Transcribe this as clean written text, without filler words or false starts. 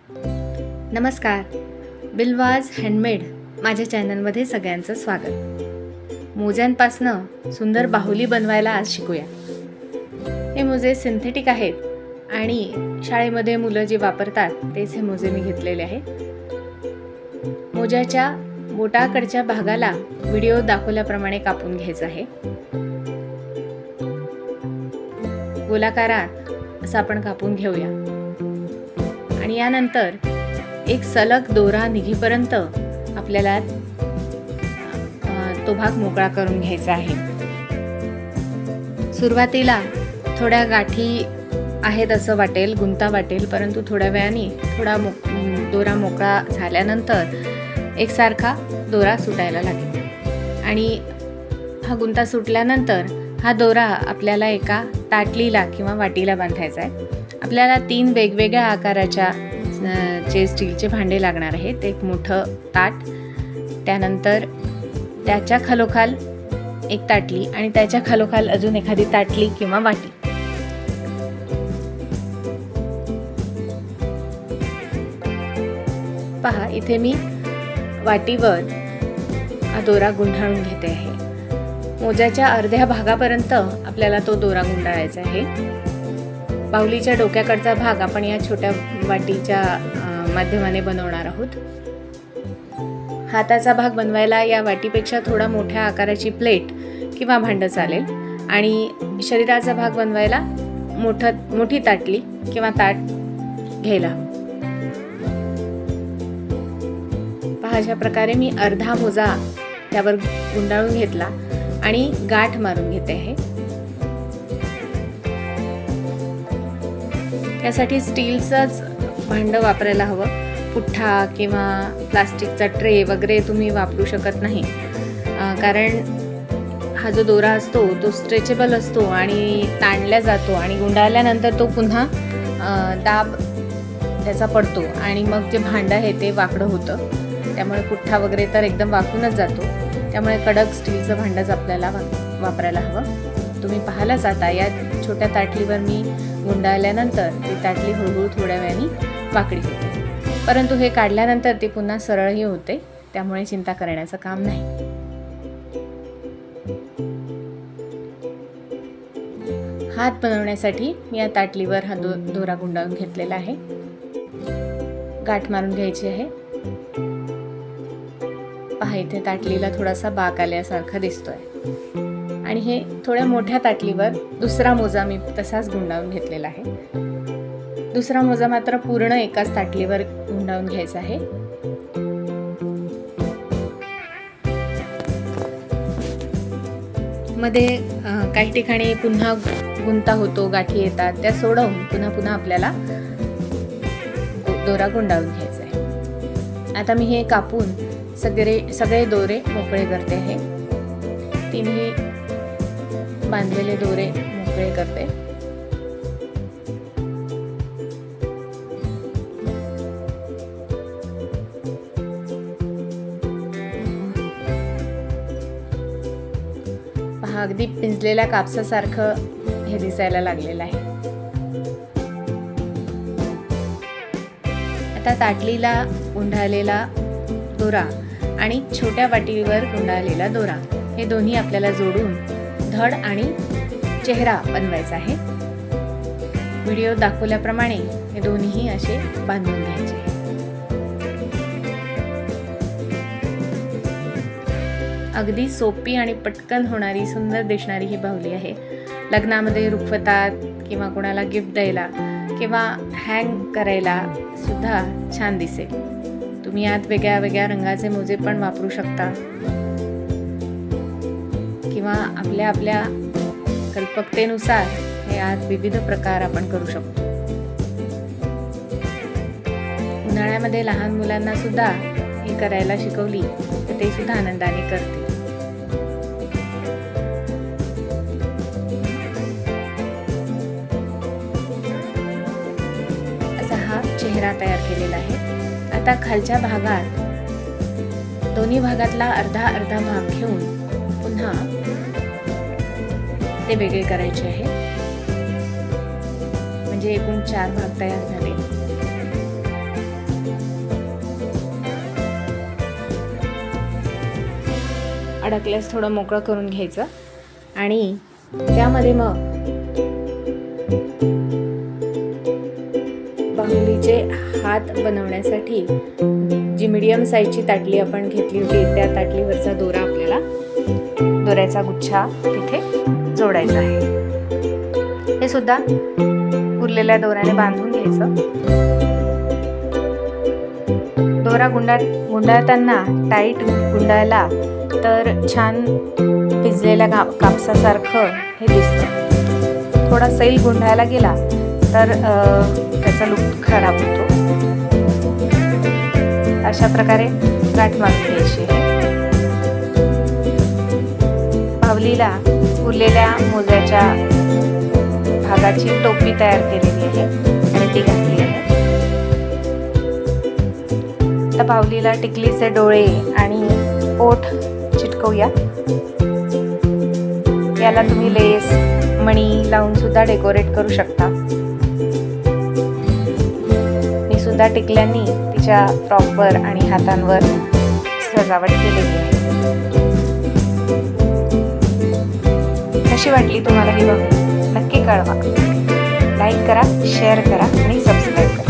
नमस्कार. बिलवाज हँडमेड माझ्या चॅनलमध्ये सगळ्यांचं स्वागत. मोज्यांपासनं सुंदर बाहुली बनवायला आज शिकूया. हे मोजे सिंथेटिक आहेत आणि शाळेमध्ये मुलं जे वापरतात तेच हे मोजे मी घेतलेले आहेत. मोज्याच्या बोटाकडच्या भागाला व्हिडिओ दाखवल्याप्रमाणे कापून घ्यायचं आहे. गोलाकारात असं आपण कापून घेऊया आणि यानंतर एक सलग दोरा निघेपर्यंत आपल्याला तो भाग मोकळा करून घ्यायचा आहे. सुरुवातीला थोड्या गाठी आहेत असं वाटेल, गुंता वाटेल, परंतु थोड्या वेळाने दोरा मोकळा झाल्यानंतर एकसारखा दोरा सुटायला लागेल आणि हा गुंता सुटल्यानंतर हा दोरा आपल्याला एका ताटलीला किंवा वाटीला बांधायचा आहे. आपल्याला 3 वेगवेगळ्या आकाराच्या स्टीलचे भांडे लागणार आहेत. एक मोठं ताट, त्यानंतर त्याच्या खालोखाल एक ताटली आणि त्याच्या खालोखाल अजून एखादी ताटली किंवा वाटी. पहा, इथे मी वाटीवर हा दोरा गुंडाळून घेते आहे. मोज्याच्या अर्ध्या भागापर्यंत आपल्याला तो दोरा गुंडाळायचा आहे. बाहुलीच्या डोक्याकडचा भाग आपण या छोट्या वाटीच्या माध्यमाने बनवणार आहोत. हाताचा भाग बनवायला या वाटीपेक्षा थोडा मोठ्या आकाराची प्लेट किंवा भांडं चालेल आणि शरीराचा भाग बनवायला मोठी ताटली किंवा ताट घ्यायला. पहा, अशा प्रकारे मी अर्धा मोजा त्यावर गुंडाळून घेतला आणि गाठ मारून घेते आहे. त्यासाठी स्टीलचंच भांडं वापरायला हवं. पुठ्ठा किंवा प्लास्टिकचा ट्रे वगैरे तुम्ही वापरू शकत नाही, कारण हा जो दोरा असतो तो स्ट्रेचेबल असतो आणि ताणला जातो आणि गुंडाळल्यानंतर तो पुन्हा दाब त्याचा पडतो आणि मग जे भांडं आहे ते वाकडं होतं. त्यामुळे पुठ्ठा वगैरे तर एकदम वाकूनच जातो. त्यामुळे कडक स्टीलचं भांडंच आपल्याला वापरायला हवं. तुम्ही पाहायलाच आता या छोट्या ताटलीवर मी गुंडाळल्यानंतर ती ताटली हळूहळू थोड्या वेळाने वाकडी होते, परंतु हे काढल्यानंतर ती पुन्हा सरळही होते. त्यामुळे चिंता करण्याचं काम नाही. हात बनवण्यासाठी मी या ताटलीवर हा दोरा गुंडाळून घेतलेला आहे. गाठ मारून घ्यायची आहे. पहा, इथे ताटलीला थोडासा बाक आल्यासारखा दिसतोय आणि हे थोड्या मोठ्या ताटलीवर दुसरा मोजा मी तसाच गुंडाळून घेतलेला आहे. दुसरा मोजा मात्र पूर्ण एकाच ताटलीवर गुंडाळून घ्यायचा आहे. मध्ये काही ठिकाणी पुन्हा गुंता होतो, गाठी येतात, त्या सोडवून पुन्हा आपल्याला दोरा गुंडाळून घ्यायचा आहे. आता मी हे कापून सगळे दोरे मोकळे करते आहे. 3 बांधलेले दोरे मोकळे करते. पहा, अगदी पिंजलेल्या कापसासारखं हे दिसायला लागलेलं आहे. आता ताटलीला गुंडाळलेला दोरा आणि छोट्या वाटीवर गुंडाळलेला दोरा हे दोन्ही आपल्याला जोडून धड आणि चेहरा बनवायचा आहे. व्हिडिओ दाखवल्याप्रमाणे हे दोन्ही असे बांधून घ्यायचे. अगदी सोपी आणि पटकन होणारी, सुंदर दिसणारी ही बाहुली आहे. लग्नामध्ये रुखवतात किंवा कोणाला गिफ्ट द्यायला किंवा हँग करायला सुद्धा छान दिसेल. तुम्ही यात वेगळ्या रंगाचे मोजे पण वापरू शकता किंवा आपल्या कल्पकतेनुसार हे यात विविध प्रकार आपण करू शकतो. उन्हाळ्यामध्ये लहान मुलांना सुद्धा हे करायला शिकवली तर ते सुद्धा आनंदाने करतील. असा हा चेहरा तयार केलेला आहे. आता खालच्या भागात दोन्ही भागातला अर्धा भाग घेऊन पुन्हा ते वेगळे करायचे आहे. म्हणजे एकूण 4 भाग तयार झाले. अडकल्यास थोडं मोकळं करून घ्यायचं आणि त्यामध्ये मग बाहुलीचे हात बनवण्यासाठी जी मीडियम साईजची ताटली आपण घेतली होती त्या ताटलीवरचा दोरा आपल्याला दोऱ्याचा गुच्छा तिथे जोडायचा आहे. हे सुद्धा उरलेल्या दोऱ्याने बांधून घ्यायचं. दोरा गुंडाळताना टाईट गुंडाळला तर छान भिजलेल्या कापसासारखं हे दिसतं. थोडा सैल गुंडाळला गेला तर त्याचा लुक खराब होतो. अशा प्रकारे गाठ मारून घ्यायची. बाहुलीला उरलेल्या मोज्याच्या भागाची टोपी तयार केलेली आहे आणि ती घातली आहे. आता बाहुलीला टिकलीचे डोळे आणि ओठ चिटकवूया. याला तुम्ही लेस मणी लावून सुद्धा डेकोरेट करू शकता. मी सुद्धा टिकल्यांनी तिच्या फ्रॉकवर आणि हातांवर सजावट केलेली आहे. कशी वाटली तुम्हाला ही बाहुली नक्की कळवा. लाईक करा, शेअर करा आणि सबस्क्राईब करा.